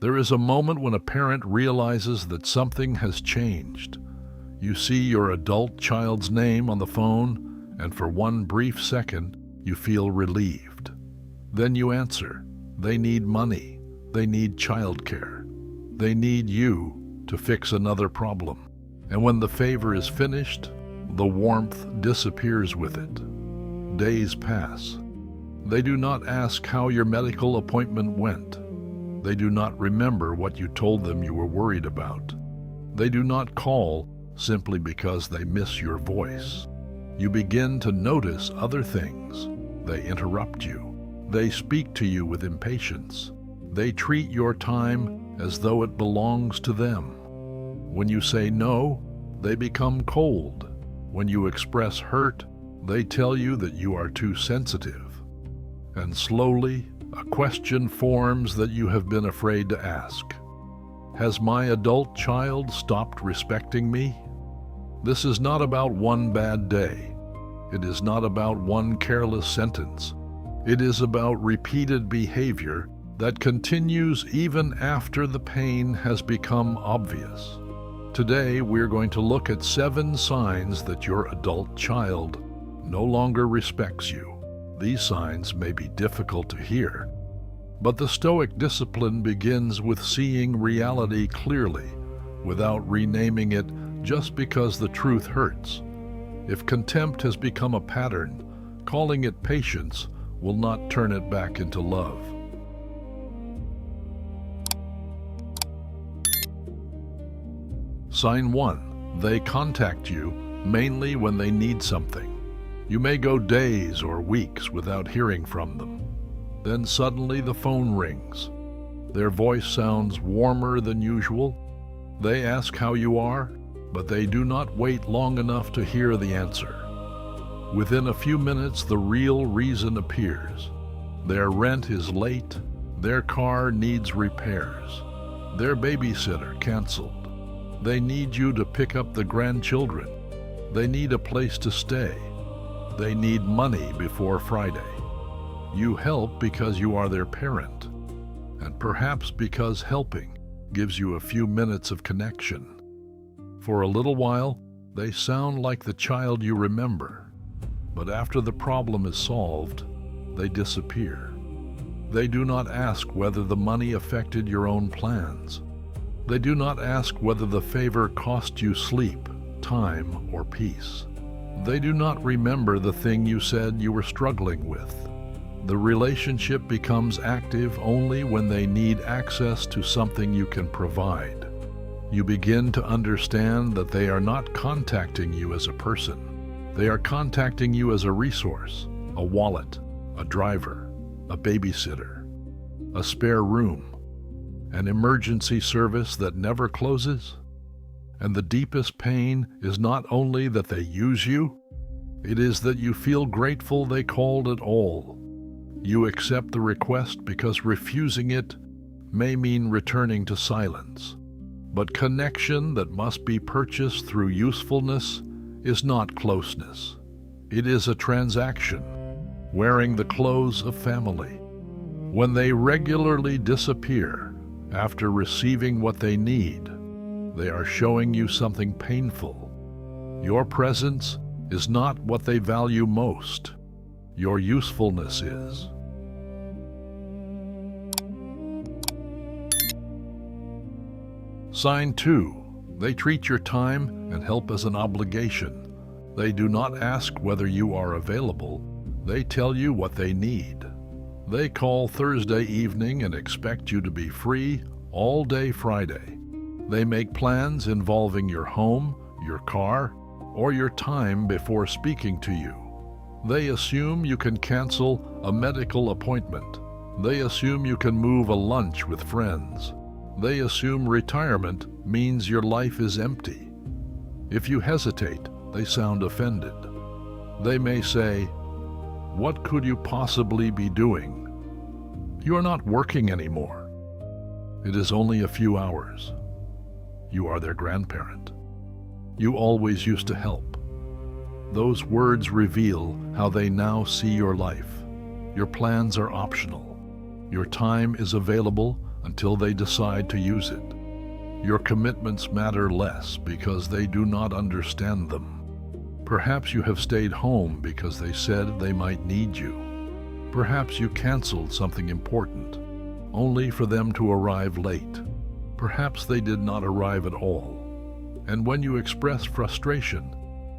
There is a moment when a parent realizes that something has changed. You see your adult child's name on the phone, and for one brief second, you feel relieved. Then you answer. They need money. They need childcare. They need you to fix another problem. And when the favor is finished, the warmth disappears with it. Days pass. They do not ask how your medical appointment went. They do not remember what you told them you were worried about. They do not call simply because they miss your voice. You begin to notice other things. They interrupt you. They speak to you with impatience. They treat your time as though it belongs to them. When you say no, they become cold. When you express hurt, they tell you that you are too sensitive. And slowly, a question forms that you have been afraid to ask. Has my adult child stopped respecting me? This is not about one bad day. It is not about one careless sentence. It is about repeated behavior that continues even after the pain has become obvious. Today, we're going to look at 7 signs that your adult child no longer respects you. These signs may be difficult to hear, but the Stoic discipline begins with seeing reality clearly, without renaming it just because the truth hurts. If contempt has become a pattern, calling it patience will not turn it back into love. Sign 1. They contact you mainly when they need something. You may go days or weeks without hearing from them. Then suddenly the phone rings. Their voice sounds warmer than usual. They ask how you are, but they do not wait long enough to hear the answer. Within a few minutes, the real reason appears. Their rent is late, their car needs repairs, their babysitter canceled. They need you to pick up the grandchildren. They need a place to stay. They need money before Friday. You help because you are their parent, and perhaps because helping gives you a few minutes of connection. For a little while, they sound like the child you remember, but after the problem is solved, they disappear. They do not ask whether the money affected your own plans. They do not ask whether the favor cost you sleep, time, or peace. They do not remember the thing you said you were struggling with. The relationship becomes active only when they need access to something you can provide. You begin to understand that they are not contacting you as a person. They are contacting you as a resource, a wallet, a driver, a babysitter, a spare room, an emergency service that never closes. And the deepest pain is not only that they use you, it is that you feel grateful they called at all. You accept the request because refusing it may mean returning to silence. But connection that must be purchased through usefulness is not closeness. It is a transaction, wearing the clothes of family. When they regularly disappear after receiving what they need, they are showing you something painful. Your presence is not what they value most. Your usefulness is. Sign 2. They treat your time and help as an obligation. They do not ask whether you are available. They tell you what they need. They call Thursday evening and expect you to be free all day Friday. They make plans involving your home, your car, or your time before speaking to you. They assume you can cancel a medical appointment. They assume you can move a lunch with friends. They assume retirement means your life is empty. If you hesitate, they sound offended. They may say, "What could you possibly be doing? You are not working anymore. It is only a few hours." You are their grandparent. You always used to help. Those words reveal how they now see your life. Your plans are optional. Your time is available, until they decide to use it. Your commitments matter less because they do not understand them. Perhaps you have stayed home because they said they might need you. Perhaps you canceled something important, only for them to arrive late. Perhaps they did not arrive at all. And when you expressed frustration,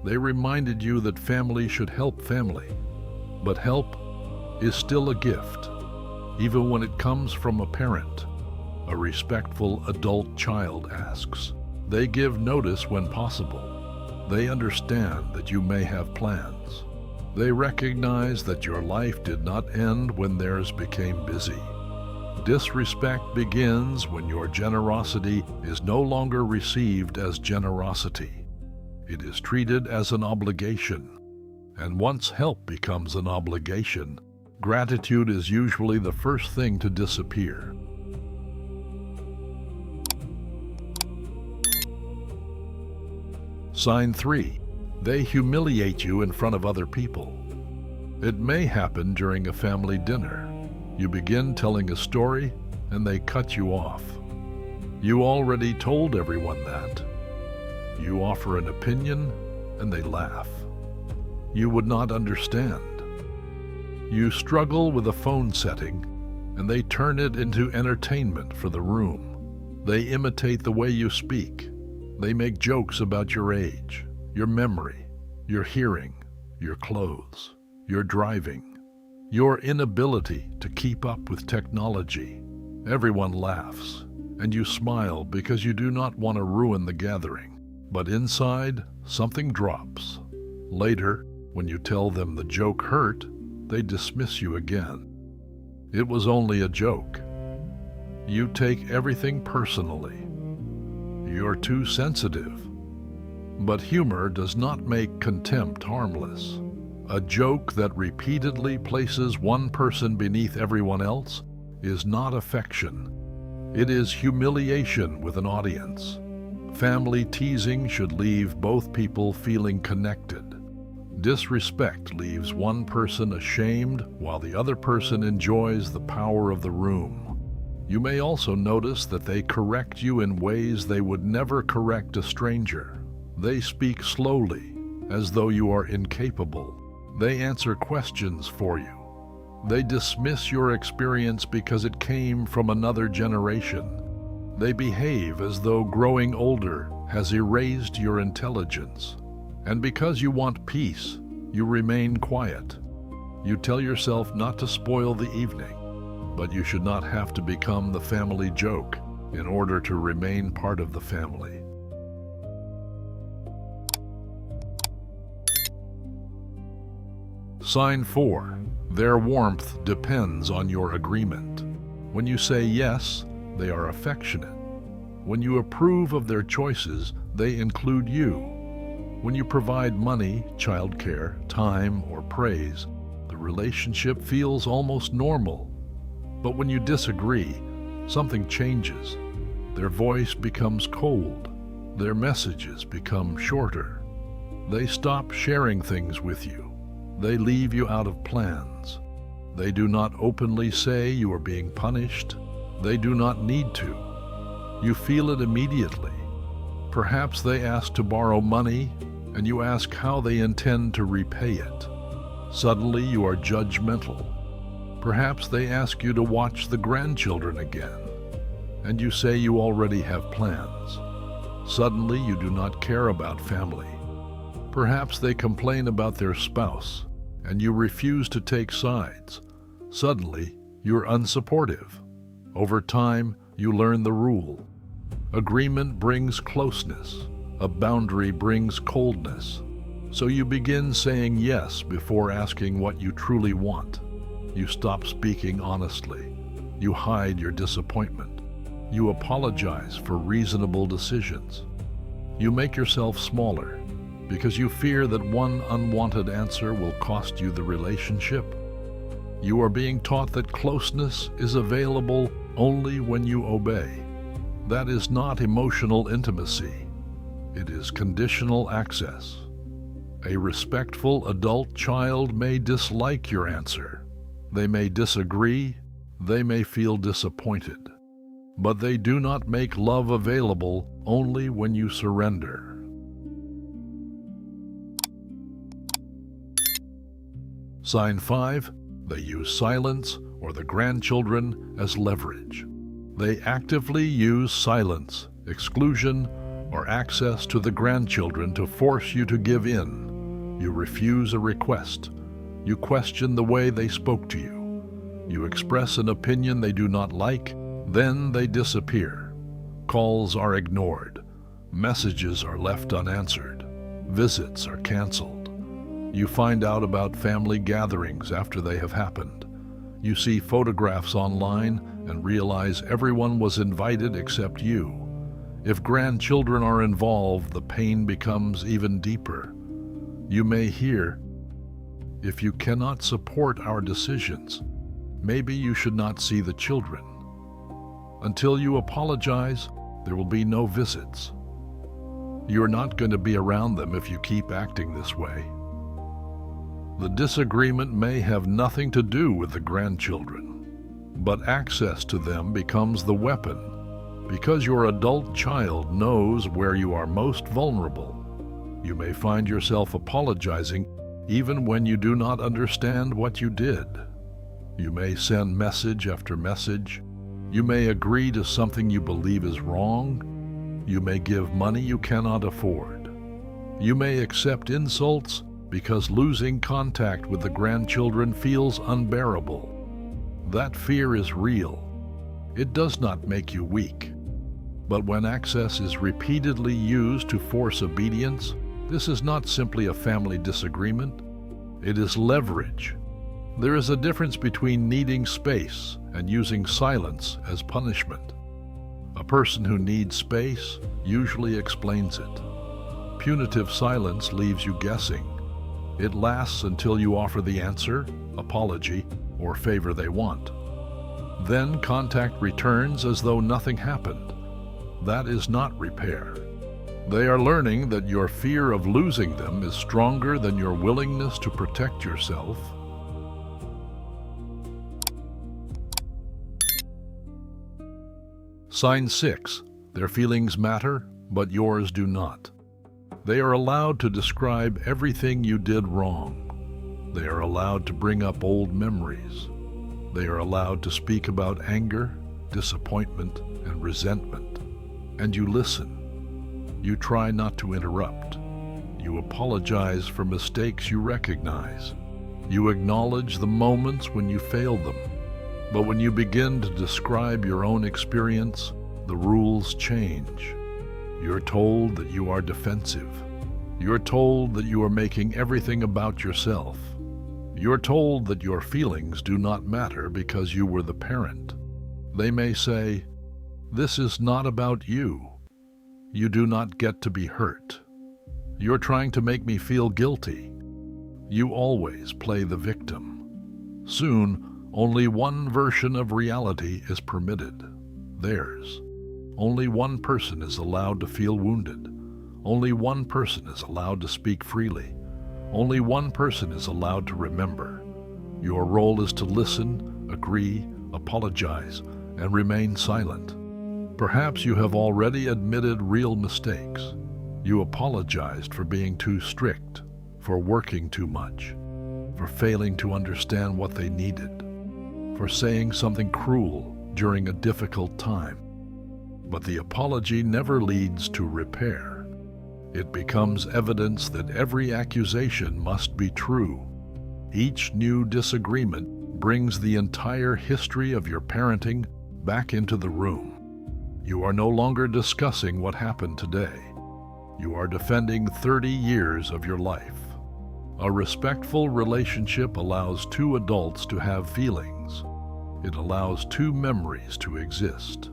they reminded you that family should help family. But help is still a gift, even when it comes from a parent. A respectful adult child asks. They give notice when possible. They understand that you may have plans. They recognize that your life did not end when theirs became busy. Disrespect begins when your generosity is no longer received as generosity. It is treated as an obligation. And once help becomes an obligation, gratitude is usually the first thing to disappear. Sign 3. They humiliate you in front of other people. It may happen during a family dinner. You begin telling a story and they cut you off. You already told everyone that. You offer an opinion and they laugh. You would not understand. You struggle with a phone setting and they turn it into entertainment for the room. They imitate the way you speak. They make jokes about your age, your memory, your hearing, your clothes, your driving, your inability to keep up with technology. Everyone laughs, and you smile because you do not want to ruin the gathering. But inside, something drops. Later, when you tell them the joke hurt, they dismiss you again. It was only a joke. You take everything personally. You're too sensitive. But humor does not make contempt harmless. A joke that repeatedly places one person beneath everyone else is not affection. It is humiliation with an audience. Family teasing should leave both people feeling connected. Disrespect leaves one person ashamed while the other person enjoys the power of the room. You may also notice that they correct you in ways they would never correct a stranger. They speak slowly, as though you are incapable. They answer questions for you. They dismiss your experience because it came from another generation. They behave as though growing older has erased your intelligence. And because you want peace, you remain quiet. You tell yourself not to spoil the evening, but you should not have to become the family joke in order to remain part of the family. Sign 4. Their warmth depends on your agreement. When you say yes, they are affectionate. When you approve of their choices, they include you. When you provide money, childcare, time, or praise, the relationship feels almost normal. But when you disagree, something changes. Their voice becomes cold. Their messages become shorter. They stop sharing things with you. They leave you out of plans. They do not openly say you are being punished. They do not need to. You feel it immediately. Perhaps they ask to borrow money, and you ask how they intend to repay it. Suddenly you are judgmental. Perhaps they ask you to watch the grandchildren again, and you say you already have plans. Suddenly you do not care about family. Perhaps they complain about their spouse, and you refuse to take sides. Suddenly, you're unsupportive. Over time, you learn the rule. Agreement brings closeness. A boundary brings coldness. So you begin saying yes before asking what you truly want. You stop speaking honestly. You hide your disappointment. You apologize for reasonable decisions. You make yourself smaller because you fear that one unwanted answer will cost you the relationship. You are being taught that closeness is available only when you obey. That is not emotional intimacy. It is conditional access. A respectful adult child may dislike your answer. They may disagree. They may feel disappointed. but they do not make love available only when you surrender. Sign 5. They use silence or the grandchildren as leverage. They actively use silence, exclusion, or access to the grandchildren to force you to give in. You refuse a request. You question the way they spoke to you. You express an opinion they do not like, then they disappear. Calls are ignored. Messages are left unanswered. Visits are canceled. You find out about family gatherings after they have happened. You see photographs online and realize everyone was invited except you. If grandchildren are involved, the pain becomes even deeper. You may hear, "If you cannot support our decisions, maybe you should not see the children." Until you apologize, there will be no visits. You're not going to be around them if you keep acting this way. The disagreement may have nothing to do with the grandchildren, but access to them becomes the weapon, because your adult child knows where you are most vulnerable. You may find yourself apologizing even when you do not understand what you did. You may send message after message. You may agree to something you believe is wrong. You may give money you cannot afford. You may accept insults because losing contact with the grandchildren feels unbearable. That fear is real. It does not make you weak. But when access is repeatedly used to force obedience, this is not simply a family disagreement. It is leverage. There is a difference between needing space and using silence as punishment. A person who needs space usually explains it. Punitive silence leaves you guessing. It lasts until you offer the answer, apology, or favor they want. Then contact returns as though nothing happened. That is not repair. They are learning that your fear of losing them is stronger than your willingness to protect yourself. Sign 6. Their feelings matter, but yours do not. They are allowed to describe everything you did wrong. They are allowed to bring up old memories. They are allowed to speak about anger, disappointment, and resentment. And you listen. You try not to interrupt. You apologize for mistakes you recognize. You acknowledge the moments when you failed them. But when you begin to describe your own experience, the rules change. You're told that you are defensive. You're told that you are making everything about yourself. You're told that your feelings do not matter because you were the parent. They may say, "This is not about you. You do not get to be hurt. You're trying to make me feel guilty." You always play the victim. Soon, only one version of reality is permitted, theirs. Only one person is allowed to feel wounded. Only one person is allowed to speak freely. Only one person is allowed to remember. Your role is to listen, agree, apologize, and remain silent. Perhaps you have already admitted real mistakes. You apologized for being too strict, for working too much, for failing to understand what they needed, for saying something cruel during a difficult time. But the apology never leads to repair. It becomes evidence that every accusation must be true. Each new disagreement brings the entire history of your parenting back into the room. You are no longer discussing what happened today. You are defending 30 years of your life. A respectful relationship allows two adults to have feelings. It allows two memories to exist.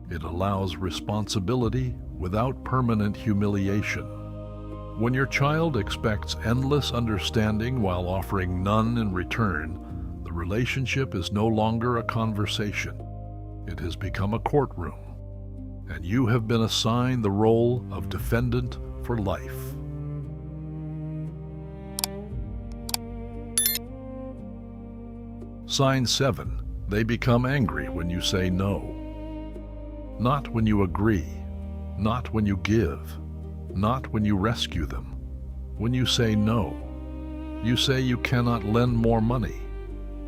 It allows responsibility without permanent humiliation. When your child expects endless understanding while offering none in return, the relationship is no longer a conversation. It has become a courtroom, and you have been assigned the role of defendant for life. Sign 7. They become angry when you say no. Not when you agree, not when you give, not when you rescue them. When you say no, you say you cannot lend more money.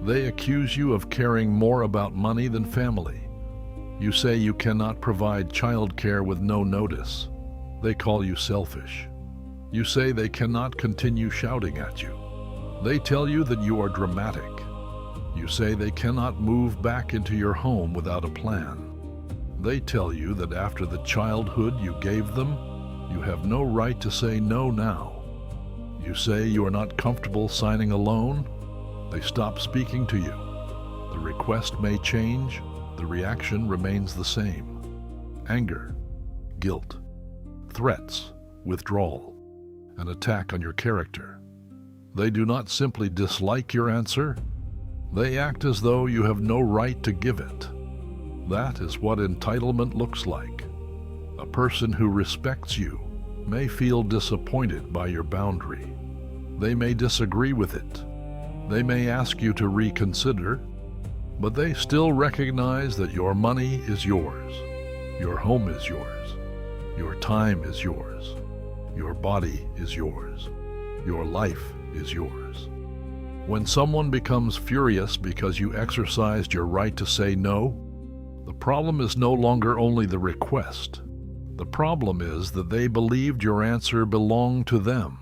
They accuse you of caring more about money than family. You say you cannot provide childcare with no notice. They call you selfish. You say they cannot continue shouting at you. They tell you that you are dramatic. You say they cannot move back into your home without a plan. They tell you that after the childhood you gave them, you have no right to say no now. You say you are not comfortable signing a loan. They stop speaking to you. The request may change, the reaction remains the same. Anger, guilt, threats, withdrawal, an attack on your character. They do not simply dislike your answer, they act as though you have no right to give it. That is what entitlement looks like. A person who respects you may feel disappointed by your boundary. They may disagree with it. They may ask you to reconsider, but they still recognize that your money is yours, your home is yours, your time is yours, your body is yours, your life is yours. When someone becomes furious because you exercised your right to say no, the problem is no longer only the request. The problem is that they believed your answer belonged to them.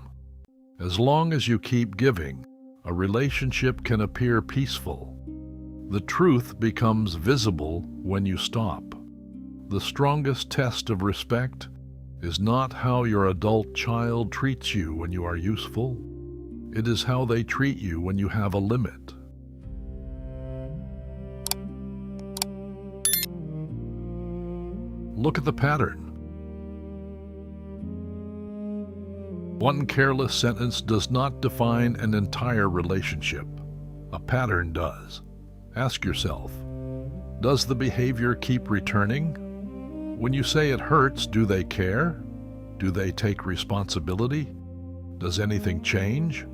As long as you keep giving, a relationship can appear peaceful. The truth becomes visible when you stop. The strongest test of respect is not how your adult child treats you when you are useful. It is how they treat you when you have a limit. Look at the pattern. One careless sentence does not define an entire relationship. A pattern does. Ask yourself, does the behavior keep returning? When you say it hurts, do they care? Do they take responsibility? Does anything change?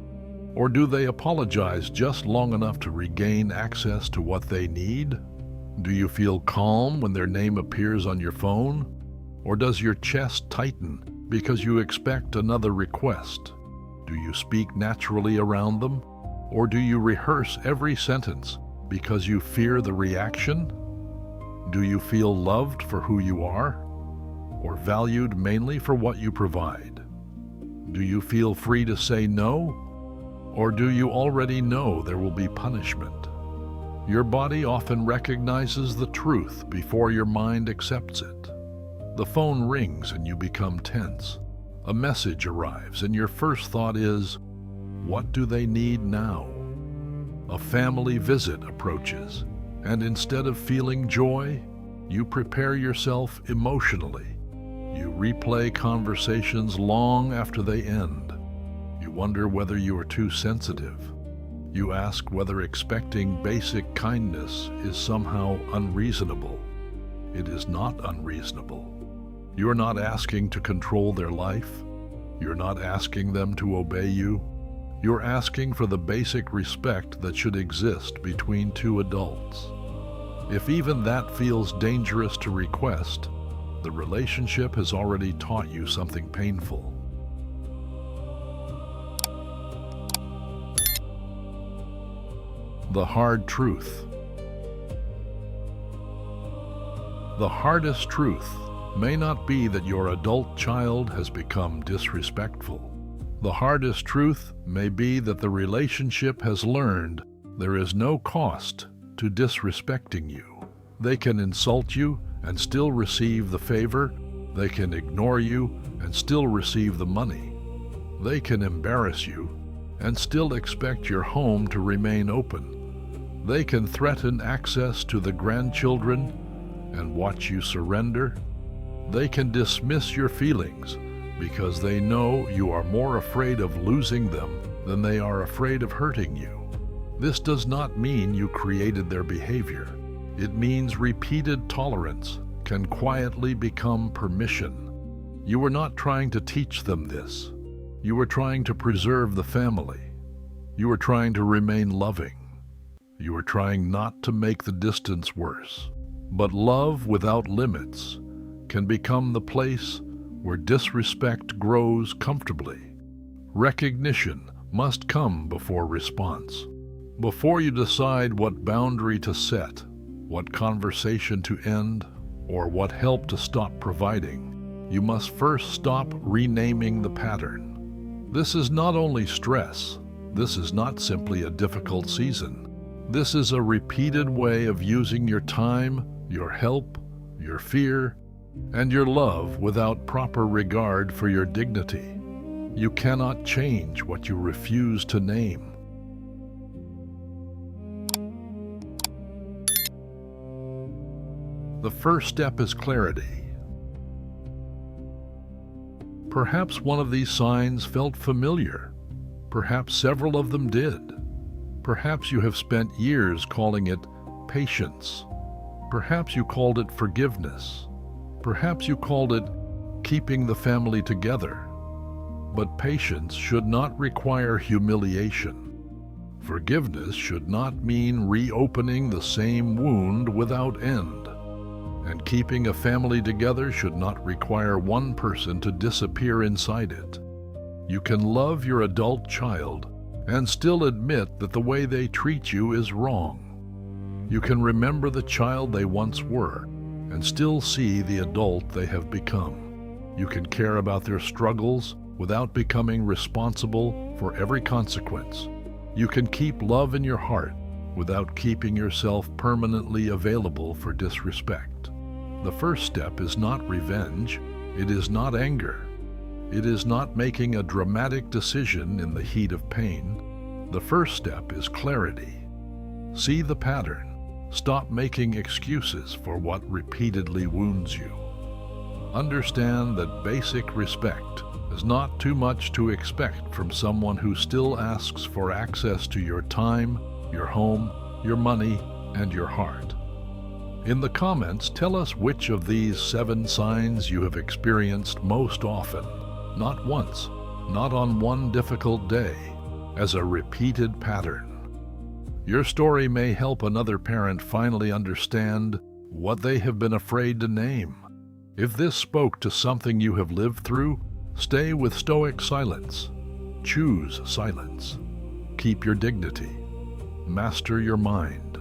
Or do they apologize just long enough to regain access to what they need? Do you feel calm when their name appears on your phone? Or does your chest tighten because you expect another request? Do you speak naturally around them? Or do you rehearse every sentence because you fear the reaction? Do you feel loved for who you are? Or valued mainly for what you provide? Do you feel free to say no? Or do you already know there will be punishment? Your body often recognizes the truth before your mind accepts it. The phone rings and you become tense. A message arrives and your first thought is, what do they need now? A family visit approaches, and instead of feeling joy, you prepare yourself emotionally. You replay conversations long after they end. You wonder whether you are too sensitive. You ask whether expecting basic kindness is somehow unreasonable. It is not unreasonable. You are not asking to control their life. You're not asking them to obey you. You're asking for the basic respect that should exist between two adults. If even that feels dangerous to request, the relationship has already taught you something painful. The hard truth. The hardest truth may not be that your adult child has become disrespectful. The hardest truth may be that the relationship has learned there is no cost to disrespecting you. They can insult you and still receive the favor. They can ignore you and still receive the money. They can embarrass you and still expect your home to remain open. They can threaten access to the grandchildren and watch you surrender. They can dismiss your feelings because they know you are more afraid of losing them than they are afraid of hurting you. This does not mean you created their behavior. It means repeated tolerance can quietly become permission. You were not trying to teach them this. You were trying to preserve the family. You were trying to remain loving. You were trying not to make the distance worse. But love without limits can become the place where disrespect grows comfortably. Recognition must come before response. Before you decide what boundary to set, what conversation to end, or what help to stop providing, you must first stop renaming the pattern. This is not only stress. This is not simply a difficult season. This is a repeated way of using your time, your help, your fear, and your love without proper regard for your dignity. You cannot change what you refuse to name. The first step is clarity. Perhaps one of these signs felt familiar. Perhaps several of them did. Perhaps you have spent years calling it patience. Perhaps you called it forgiveness. Perhaps you called it keeping the family together. But patience should not require humiliation. Forgiveness should not mean reopening the same wound without end. And keeping a family together should not require one person to disappear inside it. You can love your adult child and still admit that the way they treat you is wrong. You can remember the child they once were and still see the adult they have become. You can care about their struggles without becoming responsible for every consequence. You can keep love in your heart without keeping yourself permanently available for disrespect. The first step is not revenge. It is not anger. It is not making a dramatic decision in the heat of pain. The first step is clarity. See the pattern. Stop making excuses for what repeatedly wounds you. Understand that basic respect is not too much to expect from someone who still asks for access to your time, your home, your money, and your heart. In the comments, tell us which of these 7 signs you have experienced most often, not once, not on one difficult day, as a repeated pattern. Your story may help another parent finally understand what they have been afraid to name. If this spoke to something you have lived through, stay with Stoic silence. Choose silence. Keep your dignity. Master your mind.